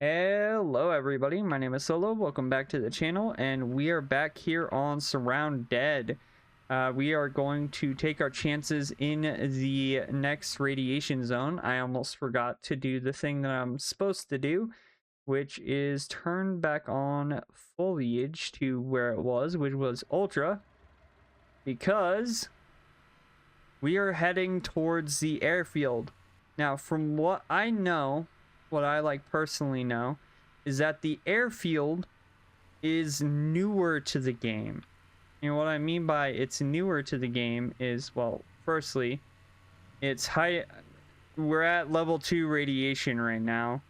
Hello everybody, my name is Solo. Welcome back to the channel, and we are back here on SurrounDead. We are going to take our chances in the next radiation zone. I almost forgot to do the thing that I'm supposed to do, which is turn back on foliage to where it was, which was ultra, because we are heading towards the airfield. Now, from what I know, what I personally know, is that the airfield is newer to the game. And what I mean by it's newer to the game is, well, firstly, it's high. We're at level 2 radiation right now.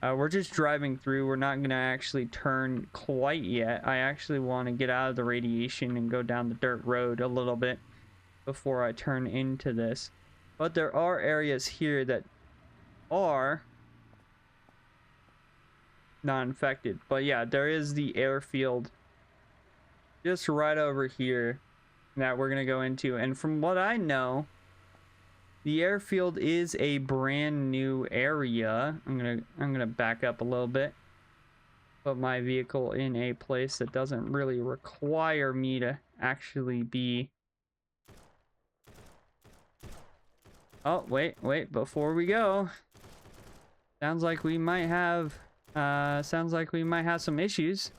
We're just driving through. We're not going to actually turn quite yet. I actually want to get out of the radiation and go down the dirt road a little bit before I turn into this. But there are areas here that are not infected. But yeah, there is the airfield just right over here that we're gonna go into, and from what I know, the airfield is a brand new area. I'm gonna back up a little bit, put my vehicle in a place that doesn't really require me to actually be. Oh, wait, before we go, sounds like we might have some issues.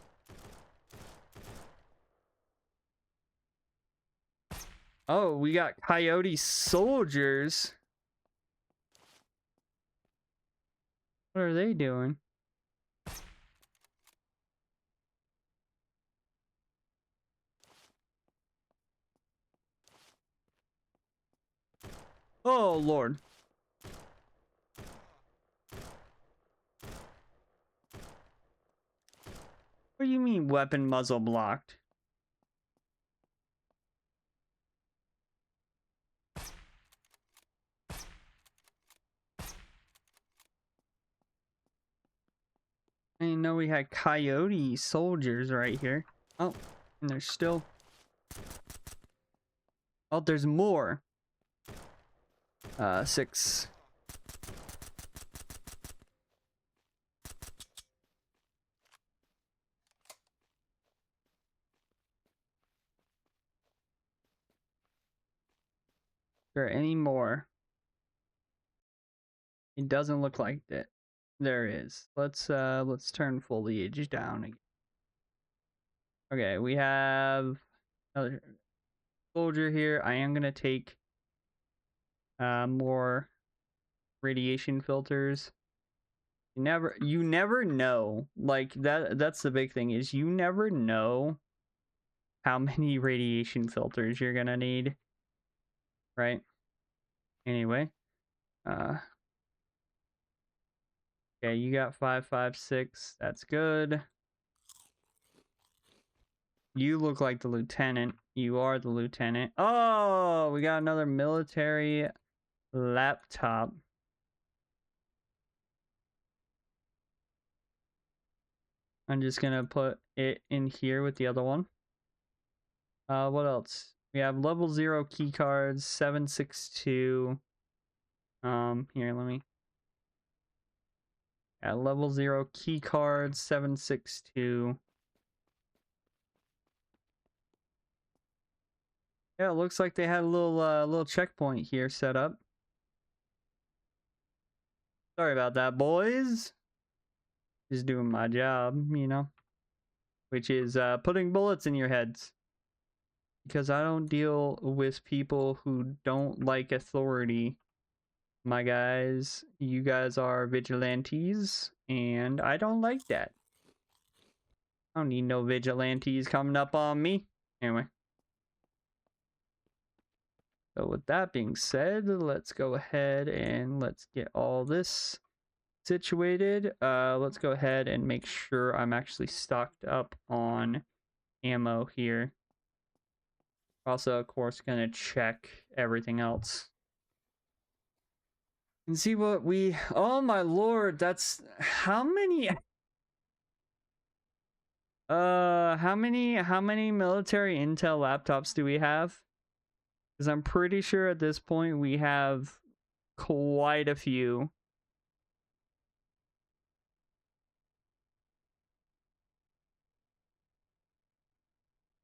Oh, we got coyote soldiers. What are they doing? Oh, Lord. What do you mean weapon muzzle blocked? I didn't know we had coyote soldiers right here. Oh, and there's still... Oh, there's more. 6. There any more? It doesn't look like that. There is. Let's turn foliage down again. Okay, we have another soldier here. I am gonna take more radiation filters. You never know. Like that's the big thing, is you never know how many radiation filters you're gonna need, right? Anyway, okay, you got 5, 5, 6. That's good. You look like the lieutenant. You are the lieutenant. Oh, we got another military laptop. I'm just gonna put it in here with the other one. What else? We have level 0 key cards, 762. Here, let me. Yeah, level 0 key cards, 762. Yeah, it looks like they had a little checkpoint here set up. Sorry about that, boys. Just doing my job, you know, which is putting bullets in your heads. Because I don't deal with people who don't like authority. My guys, you guys are vigilantes, and I don't like that. I don't need no vigilantes coming up on me. Anyway. So with that being said, let's go ahead and let's get all this situated. Let's go ahead and make sure I'm actually stocked up on ammo here. Also, of course, gonna check everything else and see what we... Oh my lord, that's... How many... how many military intel laptops do we have? Because I'm pretty sure at this point we have quite a few.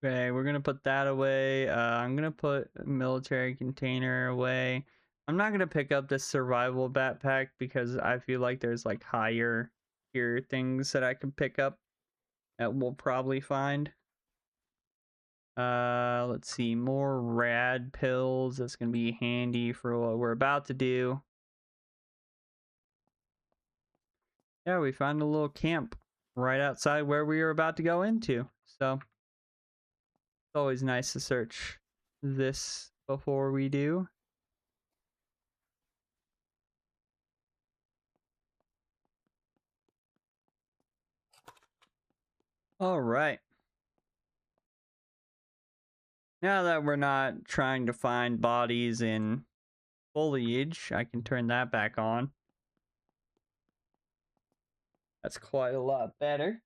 Okay, we're gonna put that away. I'm gonna put a military container away. I'm not gonna pick up this survival backpack because I feel like there's like higher tier things that I can pick up that we'll probably find. Let's see, more rad pills. That's gonna be handy for what we're about to do. Yeah, we found a little camp right outside where we were about to go into. So it's always nice to search this before we do. All right. Now that we're not trying to find bodies in foliage, I can turn that back on. That's quite a lot better.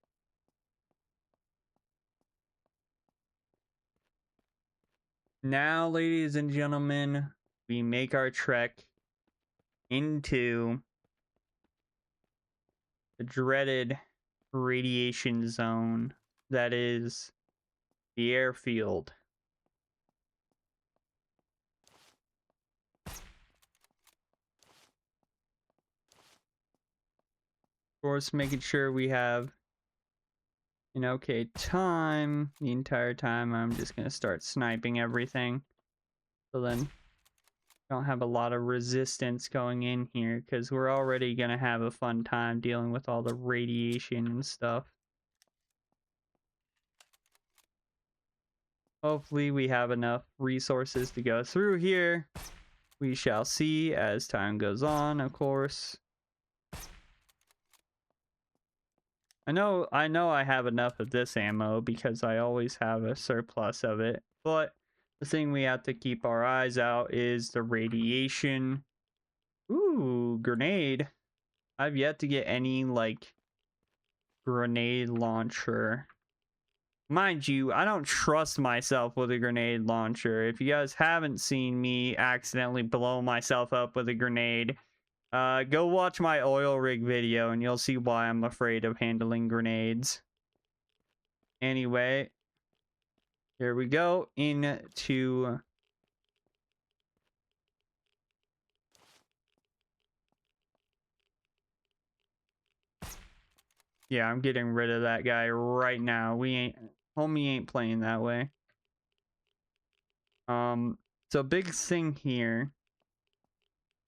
Now, ladies and gentlemen, we make our trek into the dreaded radiation zone that is the airfield. Of course, making sure we have an okay time. The entire time I'm just going to start sniping everything. So then don't have a lot of resistance going in here because we're already going to have a fun time dealing with all the radiation and stuff. Hopefully we have enough resources to go through here. We shall see as time goes on, of course. I know I have enough of this ammo because I always have a surplus of it, but the thing we have to keep our eyes out is the radiation. Ooh, grenade. I've yet to get any, like, grenade launcher. Mind you, I don't trust myself with a grenade launcher. If you guys haven't seen me accidentally blow myself up with a grenade, go watch my oil rig video and you'll see why I'm afraid of handling grenades. Anyway, here we go into... Yeah, I'm getting rid of that guy right now. Homie ain't playing that way. So big thing here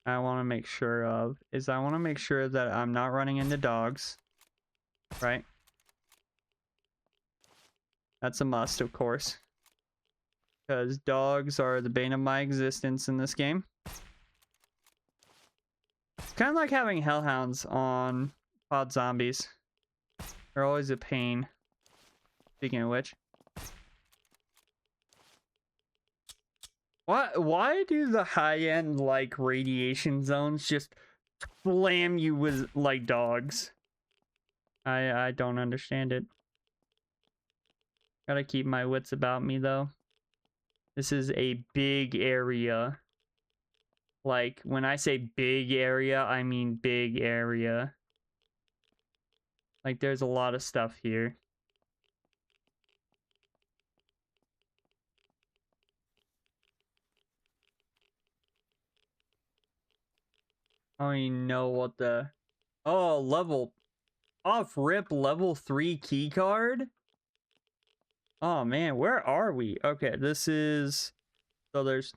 I want to make sure of is I want to make sure that I'm not running into dogs, right? That's a must, of course, because dogs are the bane of my existence in this game. It's kind of like having hellhounds on pod zombies. They're always a pain. Speaking of which. Why do the high-end, like, radiation zones just slam you with, like, dogs? I don't understand it. Gotta keep my wits about me, though. This is a big area. Like, when I say big area, I mean big area. Like, there's a lot of stuff here. I don't even know what the... Oh, level... Off-rip level 3 key card? Oh, man, where are we? Okay, this is... So there's...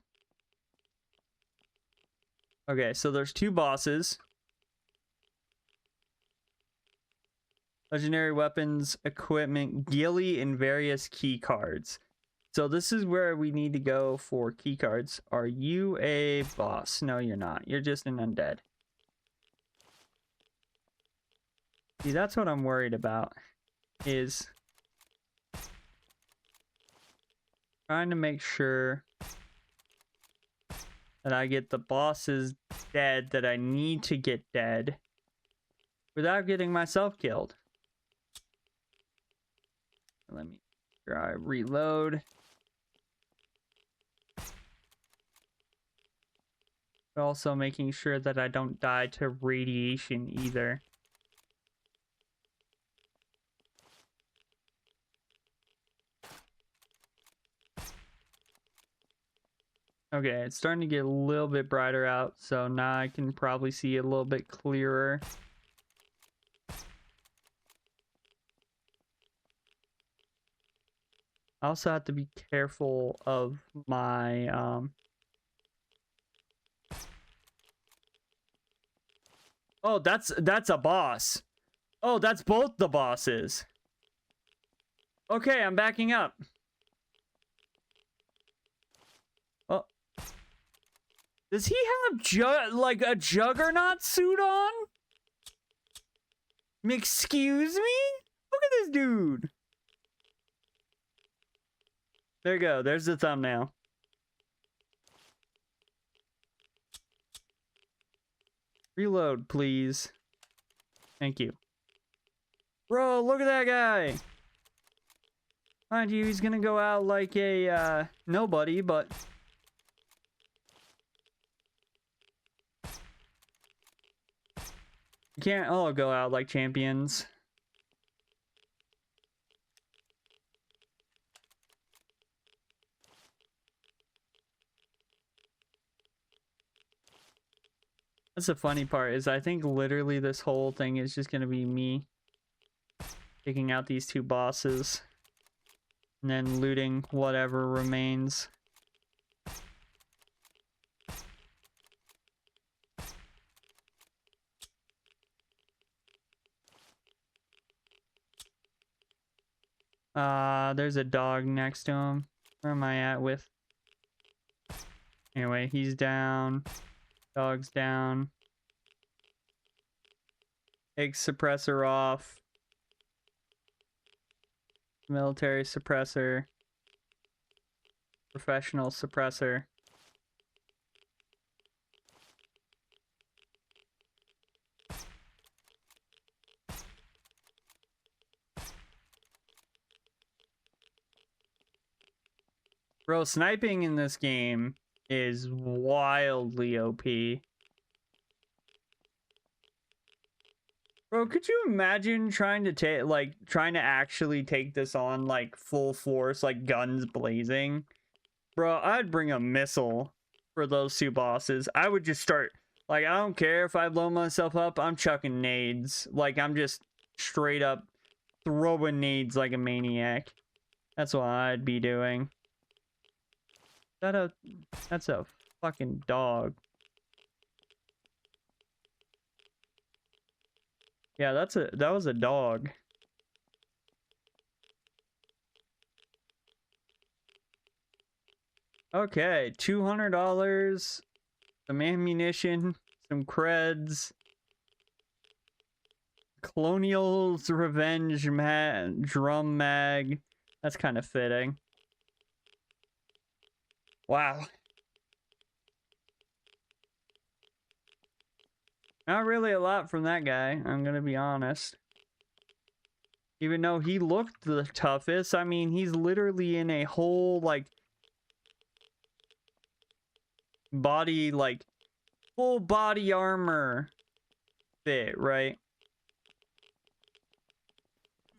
Okay, so there's 2 bosses. Legendary weapons, equipment, ghillie, and various key cards. So this is where we need to go for key cards. Are you a boss? No, you're not. You're just an undead. See, that's what I'm worried about. Is trying to make sure that I get the bosses dead that I need to get dead without getting myself killed. Let me try reload. But also making sure that I don't die to radiation either. Okay, it's starting to get a little bit brighter out, so now I can probably see a little bit clearer. I also have to be careful of my Oh, that's a boss. Oh, that's both the bosses. Okay, I'm backing up. Oh, does he have like a juggernaut suit on? Excuse me? Look at this dude. There you go. There's the thumbnail. Reload, please. Thank you. Bro, look at that guy. Mind you, he's gonna go out like a nobody, but you can't all go out like champions. That's the funny part, is I think literally this whole thing is just gonna be me taking out these two bosses and then looting whatever remains. There's a dog next to him. Where am I at with? Anyway, he's down. Dog's down. Egg suppressor off. Military suppressor. Professional suppressor. Bro, sniping in this game is wildly OP. Bro, could you imagine trying to actually take this on like full force, like guns blazing? Bro, I'd bring a missile for those two bosses. I would just start, like, I don't care if I blow myself up, I'm chucking nades. Like, I'm just straight up throwing nades like a maniac. That's what I'd be doing. That's a fucking dog. Yeah, that was a dog. Okay, $200, some ammunition, some creds, Colonial's Revenge drum mag. That's kind of fitting. Wow. Not really a lot from that guy, I'm gonna be honest. Even though he looked the toughest, I mean, he's literally in a whole, like, body, like, full body armor fit, right?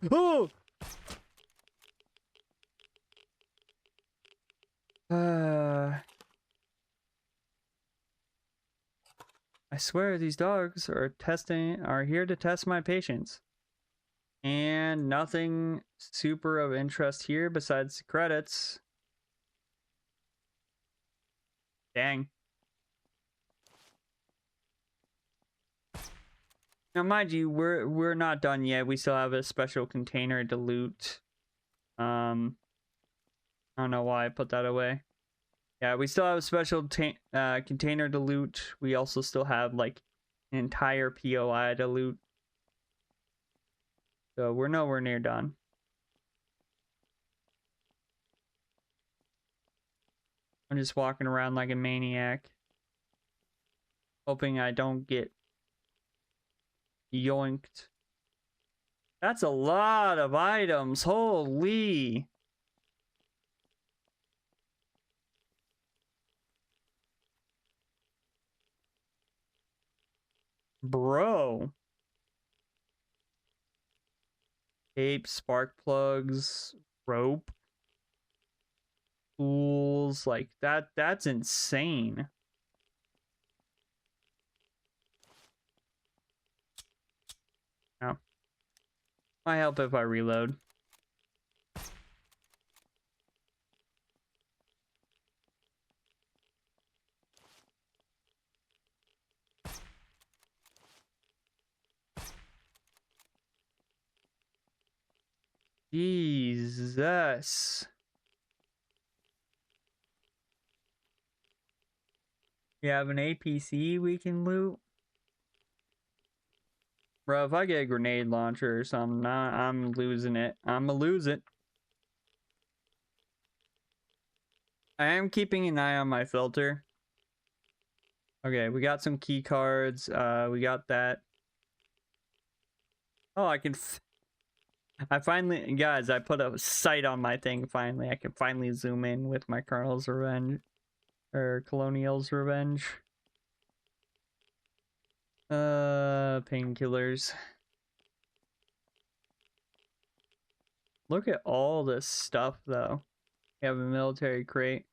Oh! I swear these dogs are here to test my patience. And nothing super of interest here besides the credits. Dang. Now, mind you, we're not done yet. We still have a special container to loot. I don't know why I put that away. Yeah, we still have a special container to loot. We also still have like an entire POI to loot. So we're nowhere near done. I'm just walking around like a maniac, hoping I don't get yoinked. That's a lot of items. Holy. Bro. Tape, spark plugs, rope. tools, like that's insane. Now, might help if I reload. Jesus. You have an APC we can loot? Bro, if I get a grenade launcher or something, I'm losing it. I'ma lose it. I am keeping an eye on my filter. Okay, we got some key cards. We got that. Oh, I finally, guys, I put a sight on my thing finally. I can finally zoom in with my Colonel's Revenge. Or Colonial's Revenge. Painkillers. Look at all this stuff, though. We have a military crate.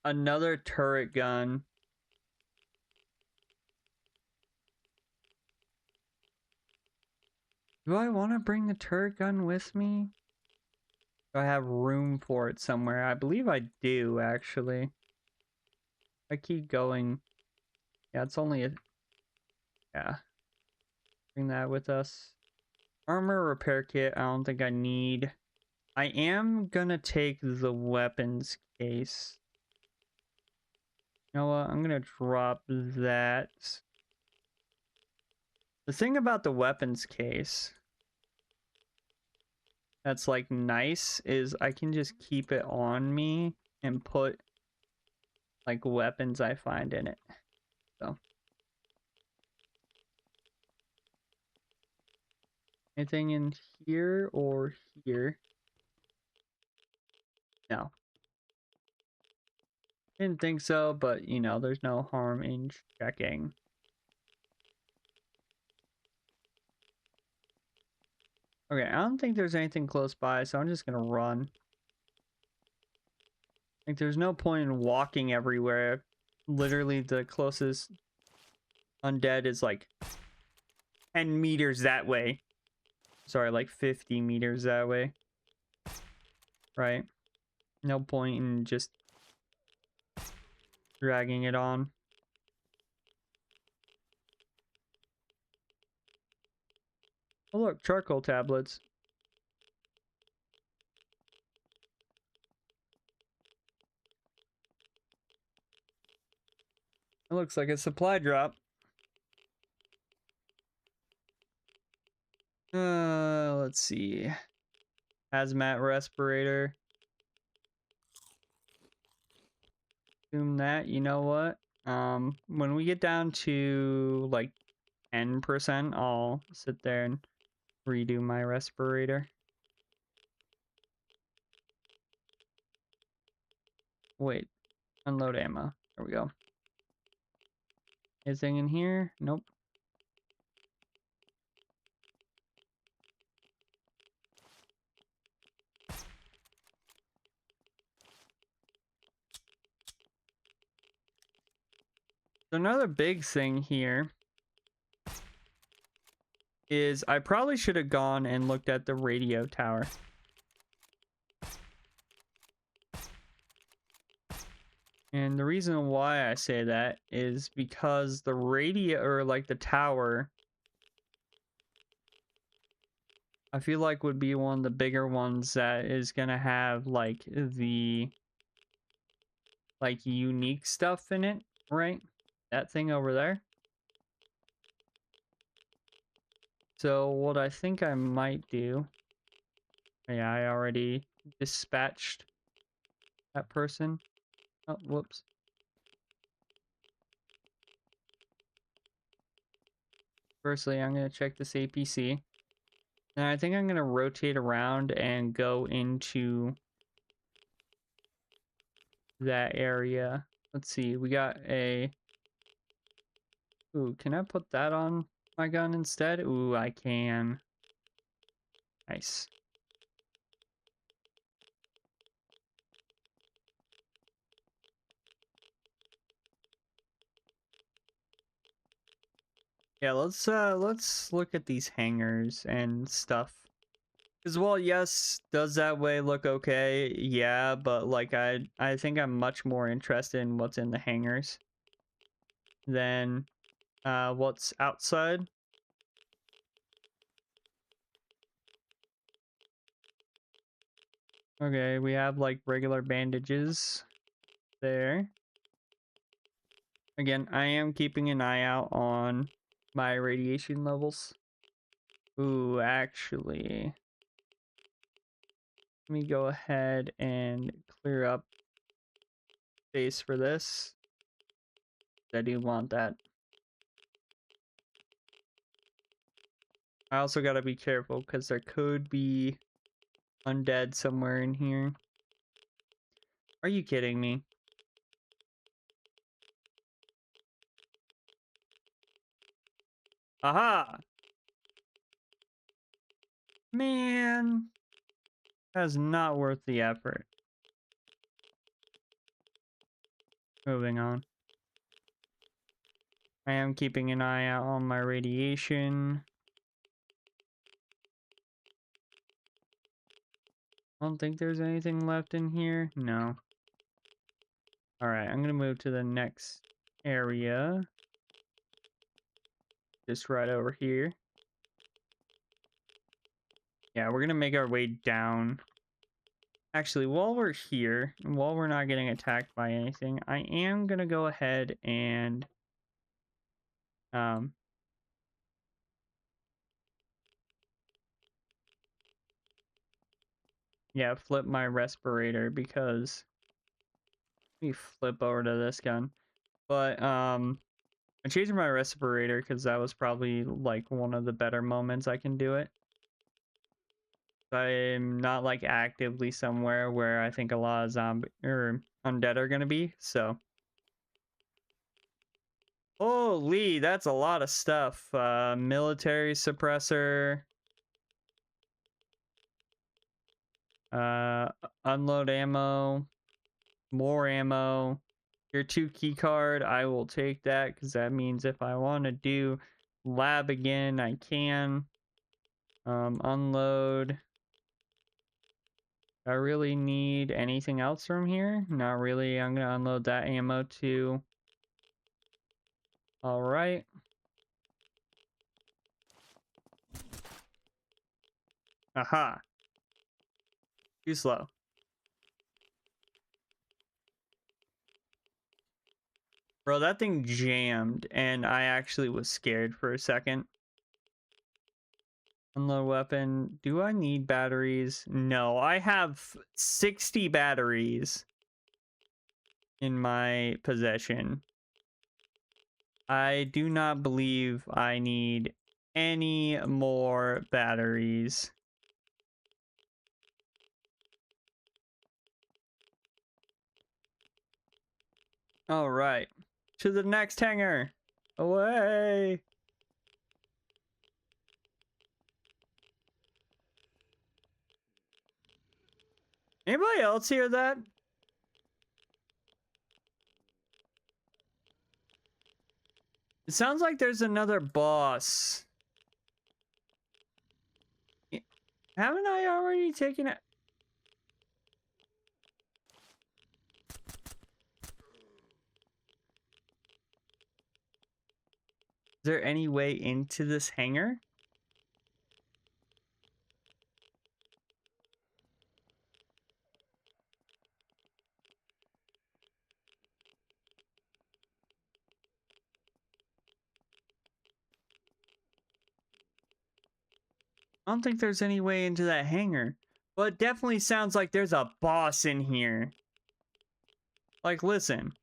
Another turret gun. Do I want to bring the turret gun with me? Do I have room for it somewhere? I believe I do, actually. I keep going. Yeah, it's only a... Yeah. Bring that with us. Armor repair kit, I don't think I need. I am gonna take the weapons case. You know what? I'm gonna drop that. The thing about the weapons case that's like nice is I can just keep it on me and put like weapons I find in it. So anything in here or here? No. Didn't think so, but you know, there's no harm in checking. Okay, I don't think there's anything close by, so I'm just gonna run. Like, there's no point in walking everywhere. Literally, the closest undead is like 10 meters that way. Sorry, like 50 meters that way. Right? No point in just dragging it on. Oh look, charcoal tablets. It looks like a supply drop. Let's see. Hazmat respirator. Assume that, you know what? When we get down to like 10%, I'll sit there and redo my respirator. Wait, unload ammo. There we go. Anything in here? Nope. So another big thing here is I probably should have gone and looked at the radio tower. And the reason why I say that is because the radio, or like the tower, I feel like would be one of the bigger ones that is gonna have like the like unique stuff in it, right? That thing over there. So what I think I might do, yeah, I already dispatched that person. Oh, whoops. Firstly, I'm going to check this APC. And I think I'm going to rotate around and go into that area. Let's see, we got a... Ooh, can I put that on my gun instead? Ooh, I can. Nice. Yeah, let's look at these hangars and stuff. Because, well, yes, does that way look okay? Yeah, but like I think I'm much more interested in what's in the hangars than what's outside. Okay, we have like regular bandages there. Again, I am keeping an eye out on my radiation levels. Ooh, actually, let me go ahead and clear up space for this. I do want that. I also gotta be careful because there could be undead somewhere in here. Are you kidding me? Aha! Man, that's not worth the effort. Moving on. I am keeping an eye out on my radiation. I don't think there's anything left in here. No. Alright, I'm gonna move to the next area. Just right over here. Yeah, we're gonna make our way down. Actually, while we're here, and while we're not getting attacked by anything, I am gonna go ahead and um yeah, flip my respirator because let me flip over to this gun. But I changed my respirator because that was probably like one of the better moments I can do it. I'm not like actively somewhere where I think a lot of zombie or undead are gonna be, so holy, that's a lot of stuff. Military suppressor, uh unload ammo, more ammo. Your 2 key card, I will take that because that means if I want to do lab again, I can. Unload. I really need anything else from here? Not really. I'm gonna unload that ammo too. All right. Aha. Too slow. Bro, that thing jammed and I actually was scared for a second. Unload weapon. Do I need batteries? No, I have 60 batteries in my possession. I do not believe I need any more batteries. All right. To the next hangar. Away. Anybody else hear that? It sounds like there's another boss. Haven't I already taken it? Is there any way into this hangar? I don't think there's any way into that hangar. But it definitely sounds like there's a boss in here. Like, listen.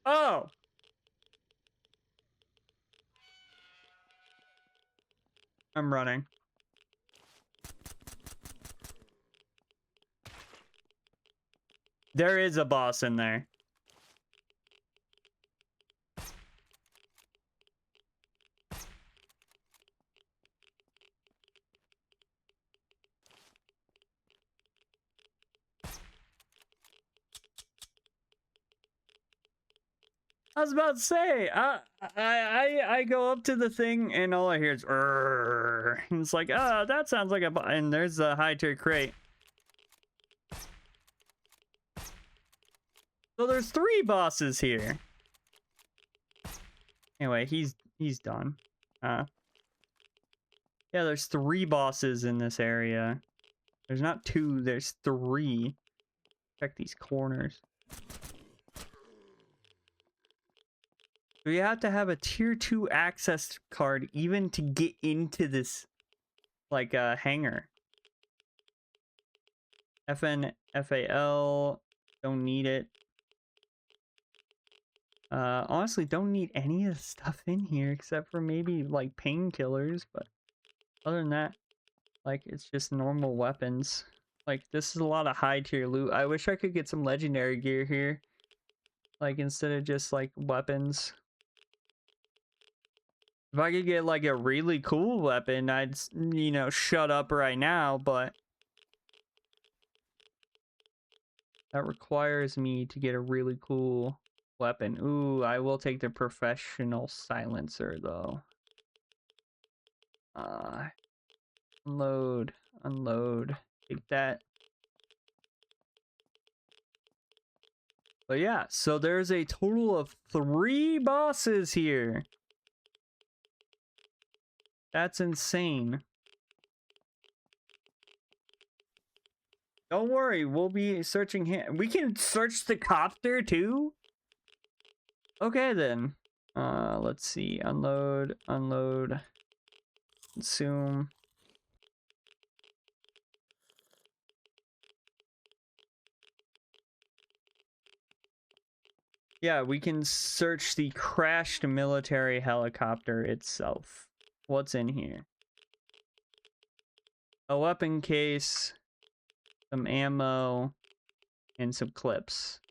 Oh! I'm running. There is a boss in there. I was about to say, I go up to the thing and all I hear is "Urgh." And it's like, oh, that sounds like a and there's a high tier crate. So there's 3 bosses here. Anyway, he's done. Yeah, there's 3 bosses in this area. There's not 2, there's 3. Check these corners. So you have to have a tier 2 access card even to get into this, like, hangar. FNFAL, don't need it. Honestly, don't need any of the stuff in here except for maybe, like, painkillers, but other than that, like, it's just normal weapons. Like, this is a lot of high tier loot. I wish I could get some legendary gear here. Like, instead of just, like, weapons. If I could get, like, a really cool weapon, I'd, you know, shut up right now, but that requires me to get a really cool weapon. Ooh, I will take the professional silencer, though. Unload, unload. Take that. But yeah, so there's a total of 3 bosses here. That's insane. Don't worry, we'll be searching here. We can search the copter too? Okay then. Let's see. Unload, unload, consume. Yeah, we can search the crashed military helicopter itself. What's in here? A weapon case, some ammo, and some clips.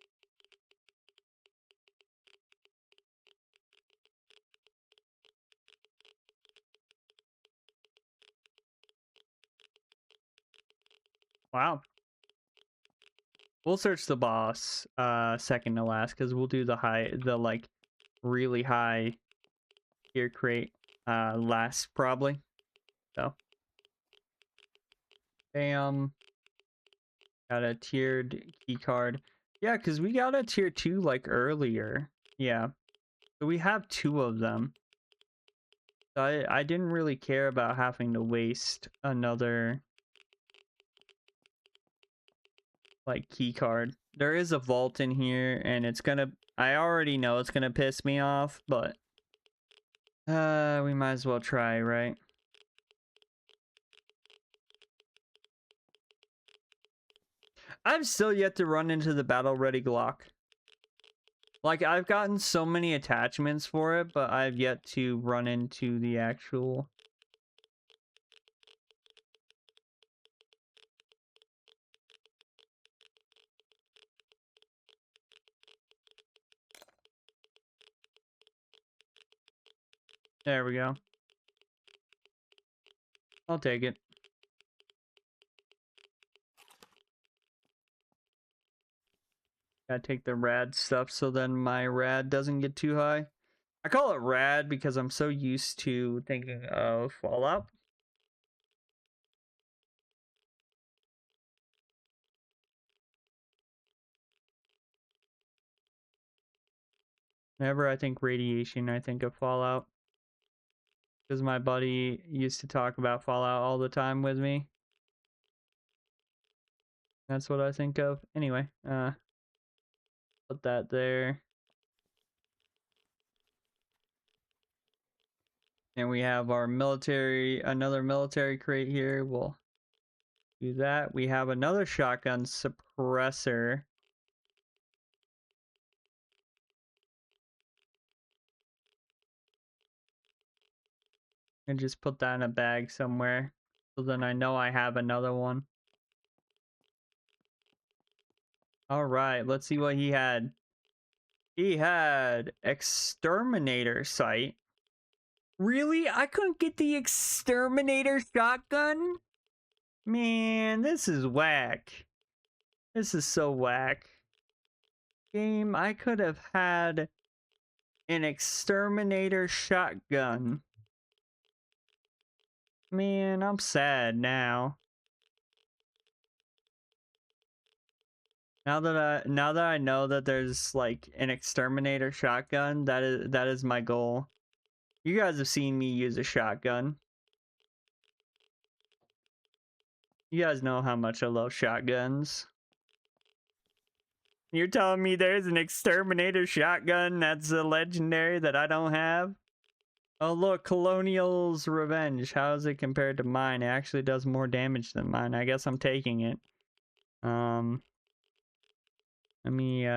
Wow. We'll search the boss second to last because we'll do the like really high tier crate last probably. So bam. Got a tiered key card. Yeah, because we got a tier 2 like earlier. Yeah. So we have 2 of them. So I didn't really care about having to waste another like key card. There is a vault in here and it's gonna, I already know it's gonna piss me off, but we might as well try, right? I've still yet to run into the battle ready Glock. Like, I've gotten so many attachments for it, but I've yet to run into the actual... There we go. I'll take it. Gotta take the rad stuff so then my rad doesn't get too high. I call it rad because I'm so used to thinking of Fallout. Whenever I think radiation, I think of Fallout. Because my buddy used to talk about Fallout all the time with me. That's what I think of. Anyway, put that there. And we have our military, another military crate here. We'll do that. We have another shotgun suppressor. And just put that in a bag somewhere. So then I know I have another one. Alright, let's see what he had. He had exterminator sight. Really? I couldn't get the exterminator shotgun? Man, this is whack. This is so whack. Game, I could have had an exterminator shotgun. Man, I'm sad now. Now that I know that there's like an exterminator shotgun, that is my goal. You guys have seen me use a shotgun. You guys know how much I love shotguns. You're telling me there's an exterminator shotgun that's a legendary that I don't have? Oh look, Colonial's Revenge. How is it compared to mine? It actually does more damage than mine. I guess I'm taking it. Let me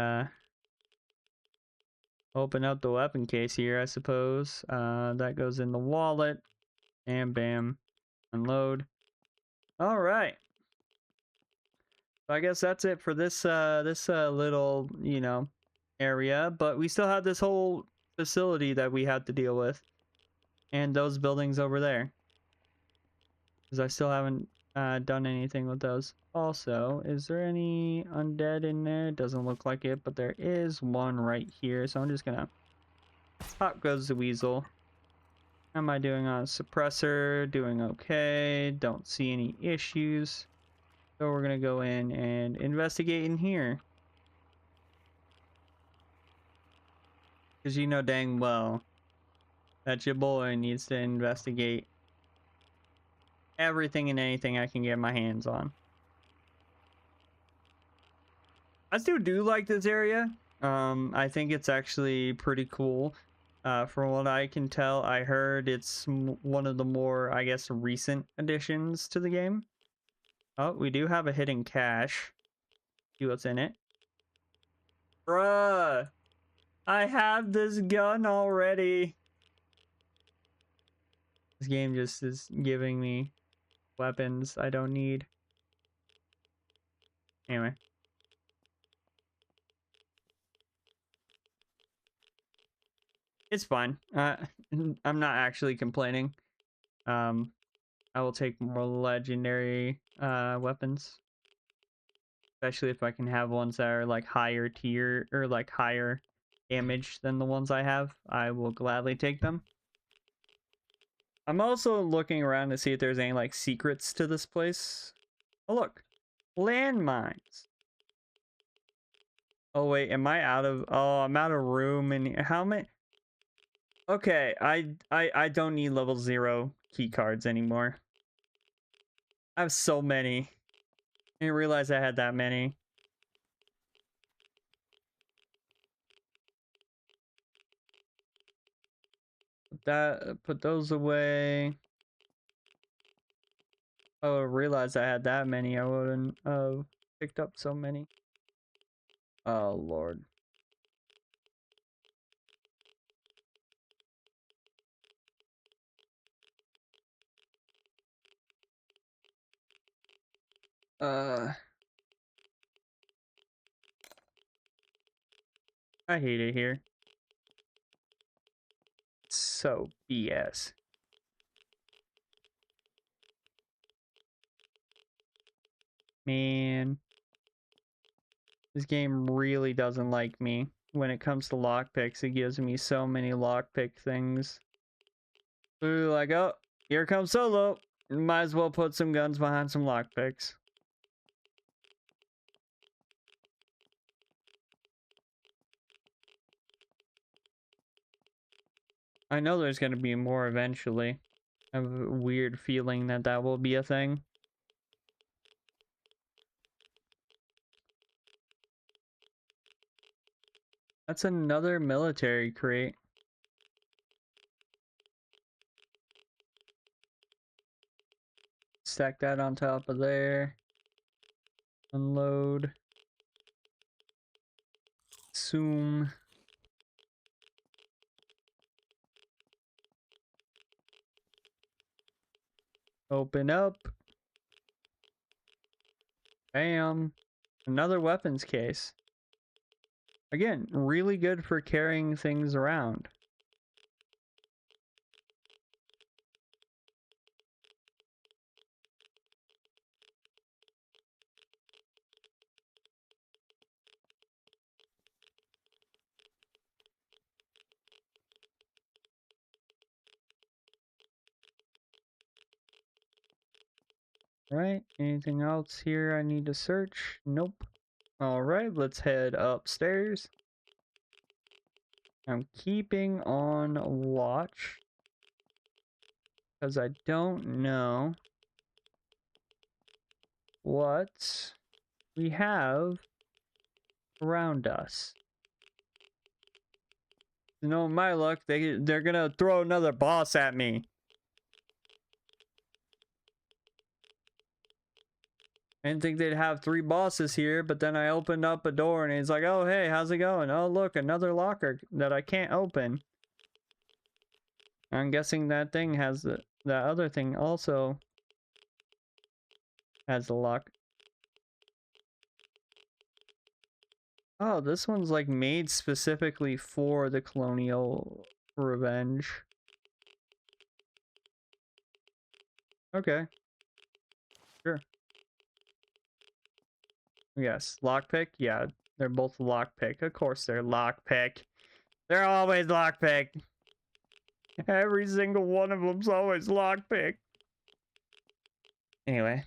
open up the weapon case here, I suppose. That goes in the wallet. And bam. Unload. Alright. So I guess that's it for this little, you know, area. But we still have this whole facility that we have to deal with. And those buildings over there. Because I still haven't done anything with those. Also, is there any undead in there? Doesn't look like it, but there is one right here. So I'm just gonna... Pop goes the weasel. How am I doing on suppressor? Doing okay. Don't see any issues. So we're gonna go in and investigate in here. Because you know dang well that your boy needs to investigate everything and anything I can get my hands on. I still do like this area. I think it's actually pretty cool. From what I can tell, I heard it's one of the more, I guess, recent additions to the game. Oh, we do have a hidden cache. See what's in it. Bruh! I have this gun already! This game just is giving me weapons I don't need. Anyway. It's fine. I'm not actually complaining. I will take more legendary weapons. Especially if I can have ones that are like higher tier or like higher damage than the ones I have. I will gladly take them. I'm also looking around to see if there's any like secrets to this place. Oh look, landmines. Oh wait, am I out of? Oh, I'm out of room. And how many? Okay, I don't need level 0 key cards anymore. I have so many. I didn't realize I had that many. Put those away. Oh, I realized I had that many. I wouldn't have picked up so many. Oh Lord. I hate it here. So BS. Man. This game really doesn't like me. When it comes to lockpicks, it gives me so many lockpick things. Ooh, like, oh, here comes Solo. Might as well put some guns behind some lockpicks. I know there's going to be more eventually. I have a weird feeling that that will be a thing. That's another military crate. Stack that on top of there. Unload. Zoom. Open up. Bam. Another weapons case. Again, really good for carrying things around. Right, anything else here I need to search? Nope. Alright, let's head upstairs. I'm keeping on watch because I don't know what we have around us. You know, my luck, they're gonna throw another boss at me. I didn't think they'd have 3 bosses here, but then I opened up a door and he's like, oh, hey, how's it going? Oh, look, another locker that I can't open. I'm guessing that thing has that other thing also has the lock. Oh, this one's like made specifically for the colonial revenge. Okay. Sure. Yes. Lockpick? Yeah. They're both lockpick. Of course they're lockpick. They're always lockpick. Every single one of them's always lockpick. Anyway.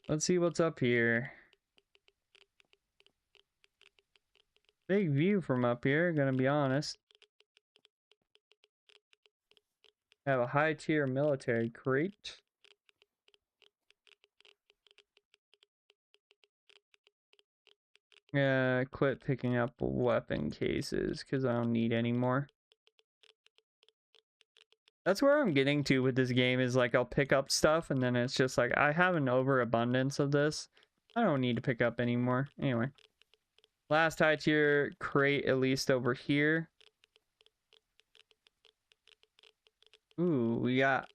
Let's see what's up here. Big view from up here, gonna be honest. Have a high tier military crate. Yeah, quit picking up weapon cases because I don't need any more. That's where I'm getting to with this game is like I'll pick up stuff and then it's just like I have an overabundance of this. I don't need to pick up anymore. Anyway. Last high tier crate at least over here. Ooh, we got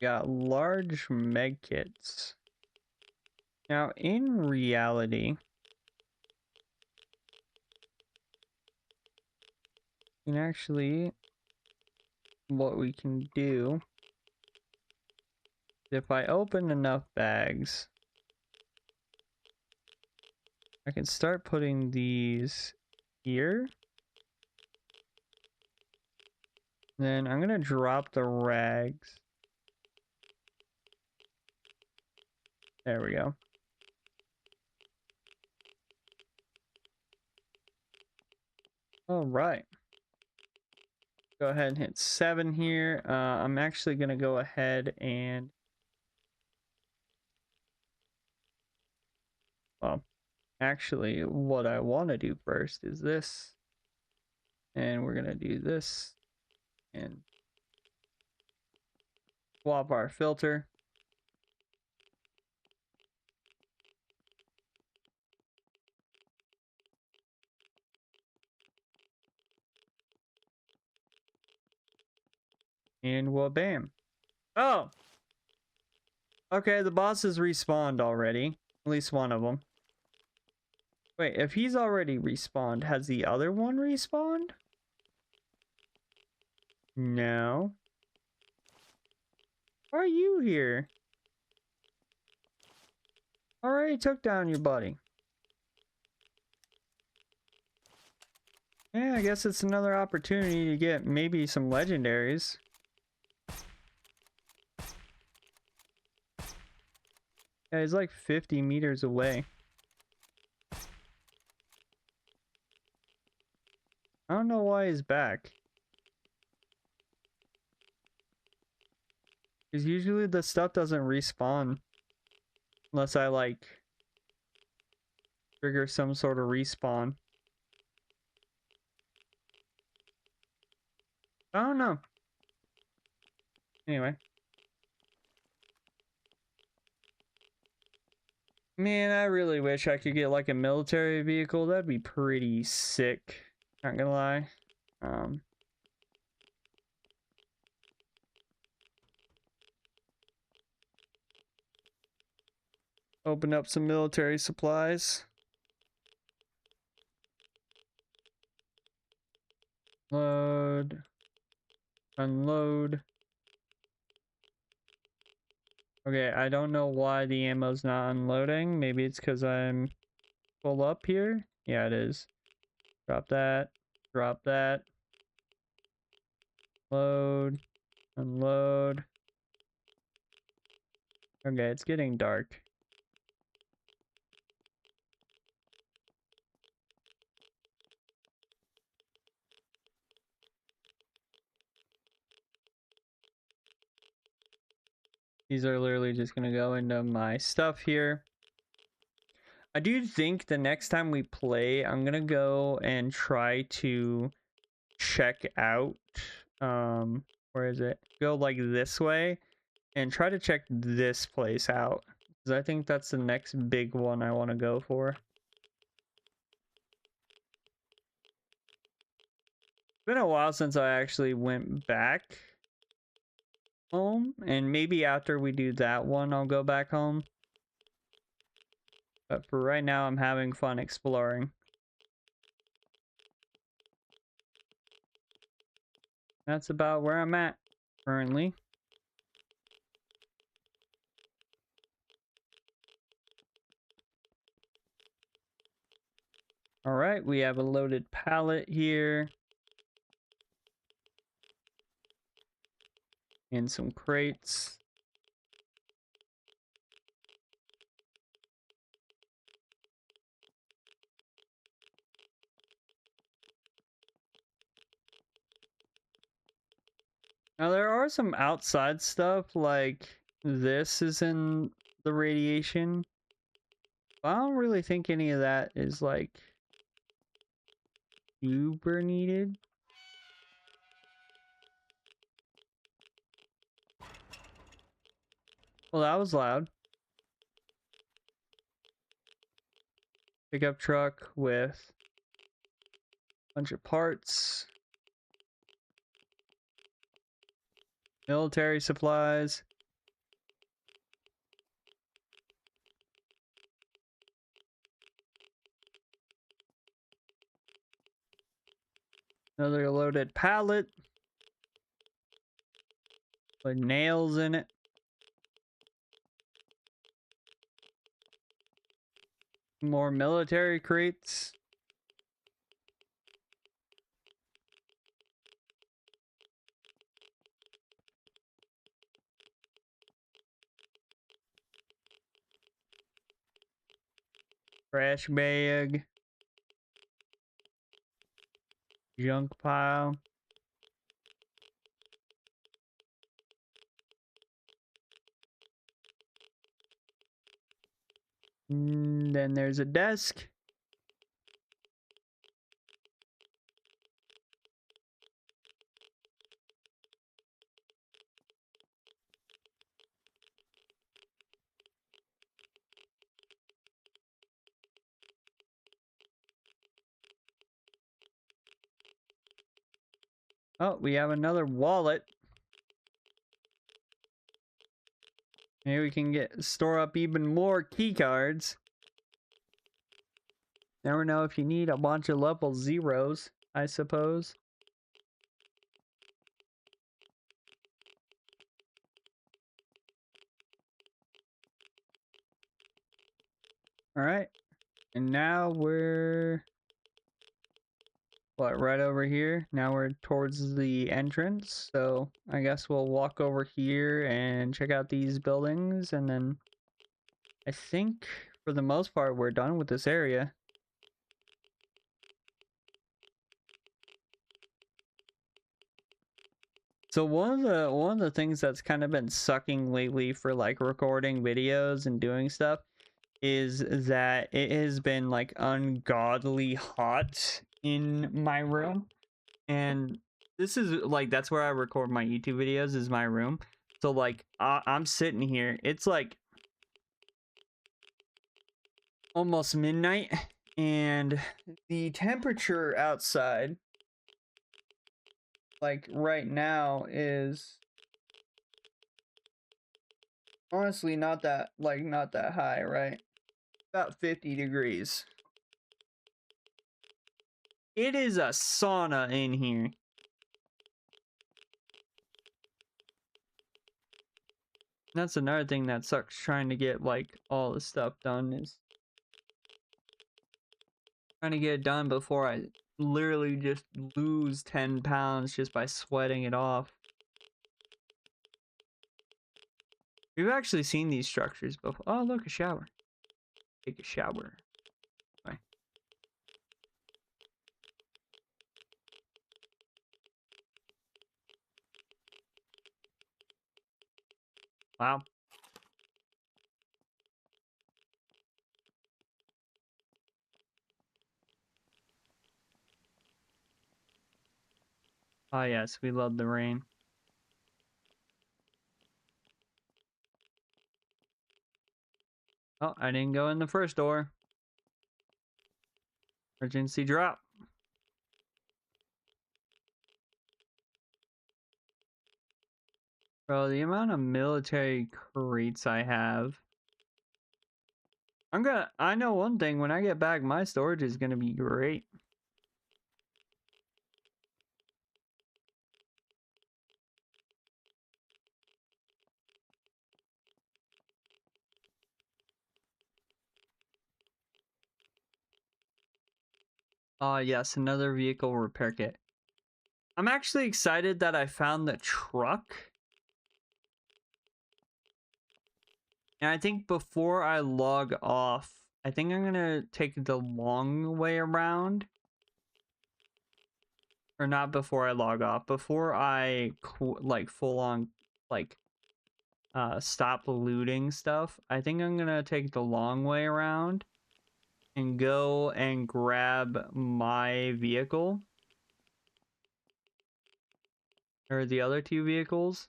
large med kits. Now in reality, and actually what we can do, if I open enough bags, I can start putting these here. Then I'm gonna drop the rags. There we go. All right. Go ahead and hit 7 here. I'm actually gonna go ahead and well, actually what I want to do first is this, and we're gonna do this and swap our filter. And well, bam. Oh! Okay, the bosses respawned already. At least one of them. Wait, if he's already respawned, has the other one respawned? No. Why are you here? Already took down your buddy. Yeah, I guess it's another opportunity to get maybe some legendaries. Yeah, he's like 50 meters away. I don't know why he's back. Because usually the stuff doesn't respawn. Unless I like trigger some sort of respawn. I don't know. Anyway. Man, I really wish I could get like a military vehicle. That'd be pretty sick. Not gonna lie. Open up some military supplies. Load. Unload. Okay, I don't know why the ammo's not unloading. Maybe it's because I'm full up here. Yeah, it is. Drop that. Drop that. Load. Unload. Okay, it's getting dark. These are literally just gonna go into my stuff here. I do think the next time we play, I'm gonna go and try to check out, where is it? Go like this way and try to check this place out. Because I think that's the next big one I want to go for. It's been a while since I actually went back home, and maybe after we do that one, I'll go back home. But for right now, I'm having fun exploring. That's about where I'm at currently. All right, we have a loaded pallet here. And some crates. Now there are some outside stuff, like this is in the radiation. I don't really think any of that is like super needed. Well, that was loud. Pickup truck with a bunch of parts. Military supplies. Another loaded pallet with nails in it. More military crates. Trash bag. Junk pile. And then there's a desk. Oh, we have another wallet. Maybe we can store up even more key cards. Never know if you need a bunch of level zeros, I suppose. Alright. And now we're... what, right over here? Now we're towards the entrance. So I guess we'll walk over here and check out these buildings. And then I think for the most part we're done with this area. So one of the things that's kind of been sucking lately for like recording videos and doing stuff is that it has been like ungodly hot in my room. And this is like, that's where I record my YouTube videos, is my room. So like I'm sitting here, it's like almost midnight, and the temperature outside like right now is honestly not that high, right? About 50 degrees. It is a sauna in here. That's another thing that sucks trying to get like all the stuff done, is trying to get it done before I literally just lose 10 pounds just by sweating it off. We've actually seen these structures before. Oh, look, a shower. Take a shower. Bye. Wow. Oh, yes, we love the rain. Oh, I didn't go in the first door. Emergency drop. Bro, the amount of military crates I have. I know one thing, when I get back, my storage is gonna be great. Yes, another vehicle repair kit. I'm actually excited that I found the truck. And I think before I log off, I think I'm gonna take the long way around. Or not before I log off. Before I like full on like stop looting stuff. I think I'm gonna take the long way around and go and grab my vehicle. Or the other two vehicles.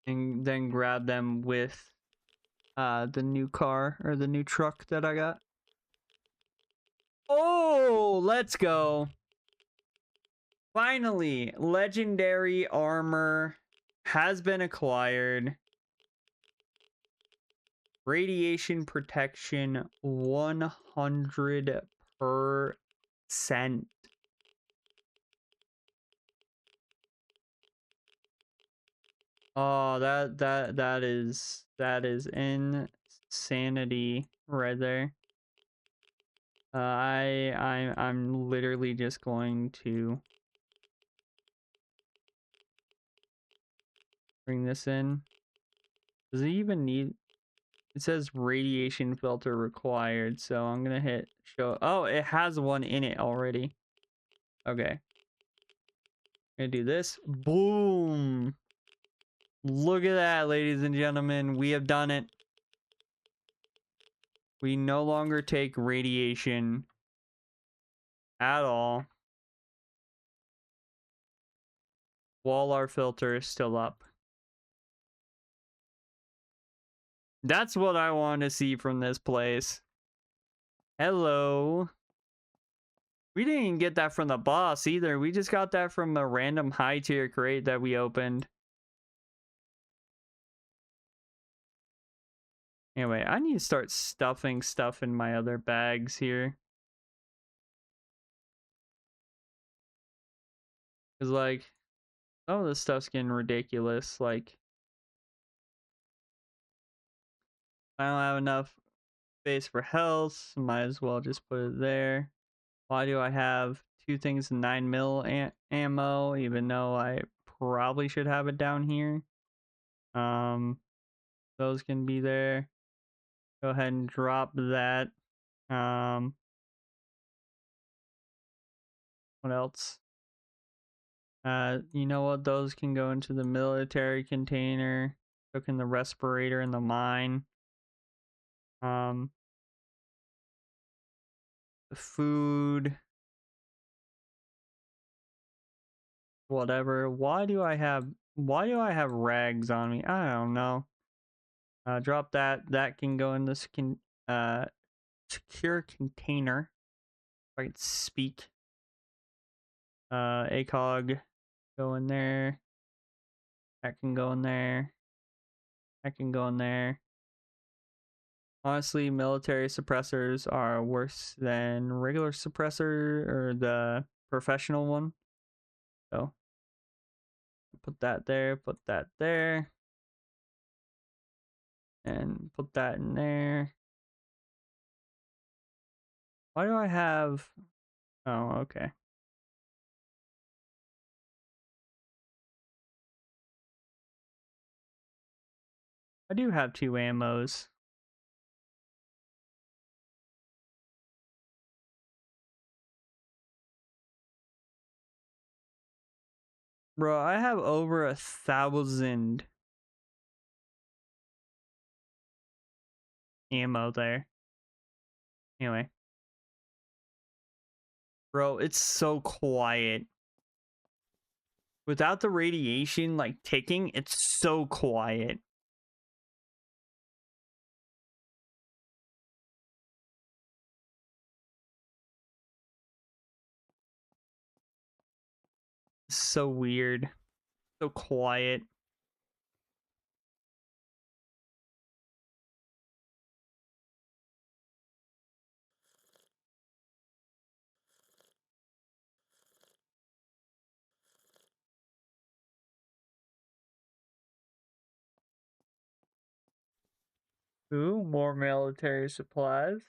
And then grab them with the new car or the new truck that I got. Oh, let's go. Finally, legendary armor has been acquired. Radiation protection 100%. Oh, that is insanity right there. I'm literally just going to bring this in. Does it even need? It says radiation filter required, so I'm gonna hit show. Oh, it has one in it already. Okay. Gonna do this. Boom. Look at that, ladies and gentlemen. We have done it. We no longer take radiation at all, while our filter is still up. That's what I want to see from this place. Hello. We didn't even get that from the boss either. We just got that from a random high tier crate that we opened. Anyway, I need to start stuffing stuff in my other bags here. Because, like, some of this stuff's getting ridiculous. Like, I don't have enough space for health. Might as well just put it there. Why do I have two things 9mm ammo, even though I probably should have it down here? Those can be there. Go ahead and drop that. What else? You know what? Those can go into the military container. So can the respirator in the mine. The food. Whatever. Why do I have rags on me? I don't know. Drop that. That can go in this secure container. If I can speak. ACOG. Go in there. That can go in there. That can go in there. Honestly, military suppressors are worse than regular suppressor or the professional one. So put that there, and put that in there. Why do I have... Oh, okay. I do have 2 ammos. Bro, I have over 1,000 ammo there. Anyway. Bro, it's so quiet. Without the radiation, like, ticking, it's so quiet. So weird. So quiet. Ooh, more military supplies.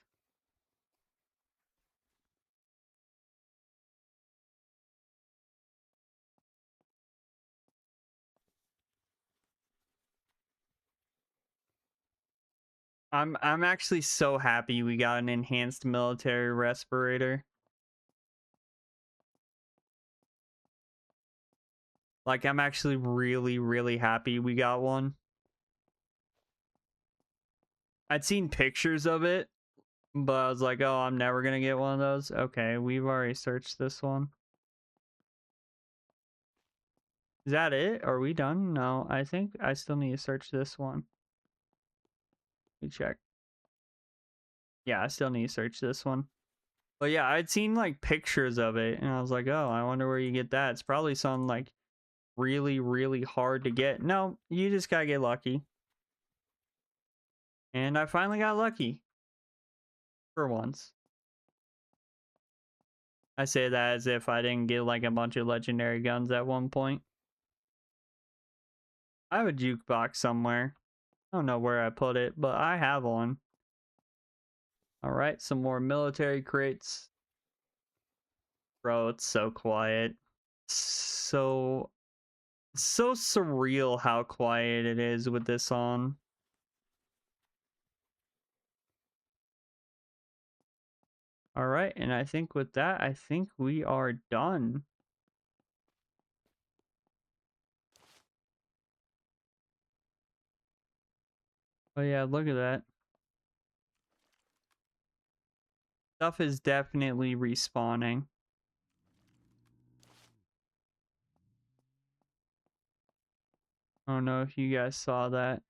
I'm actually so happy we got an enhanced military respirator. Like, I'm actually really happy we got one. I'd seen pictures of it, but I was like, oh, I'm never gonna get one of those. Okay, we've already searched this one. Is that it? Are we done? No, I think I still need to search this one. Let me check. Yeah, I still need to search this one. But yeah, I'd seen like pictures of it and I was like, oh, I wonder where you get that. It's probably something like really hard to get. No, you just gotta get lucky. And I finally got lucky. For once. I say that as if I didn't get like a bunch of legendary guns at one point. I have a jukebox somewhere. I don't know where I put it, but I have one. Alright, some more military crates. Bro, it's so quiet. So surreal how quiet it is with this on. Alright, and I think with that, I think we are done. Oh yeah, look at that. Stuff is definitely respawning. I don't know if you guys saw that.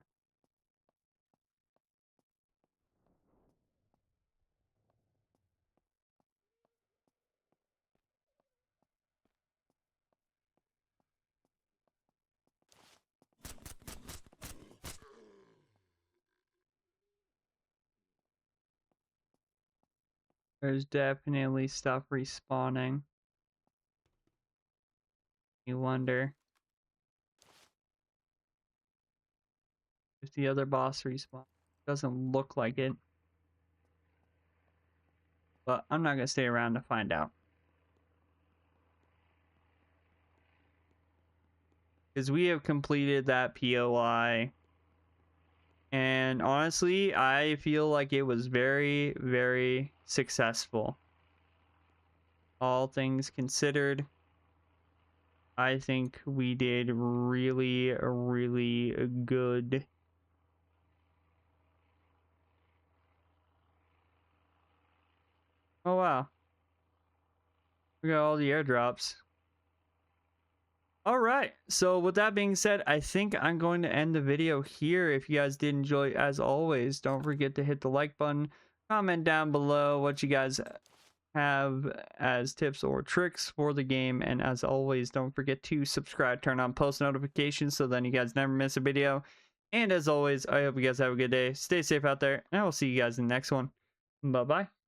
There's definitely stuff respawning. You wonder if the other boss respawns. Doesn't look like it. But I'm not going to stay around to find out. Because we have completed that POI. And honestly, I feel like it was very successful. All things considered, I think we did really good. Oh wow. We got all the airdrops. All right. So with that being said, I think I'm going to end the video here. If you guys did enjoy, as always, don't forget to hit the like button. Comment down below what you guys have as tips or tricks for the game. And as always, don't forget to subscribe, turn on post notifications so then you guys never miss a video. And as always, I hope you guys have a good day. Stay safe out there, and I will see you guys in the next one. Bye-bye.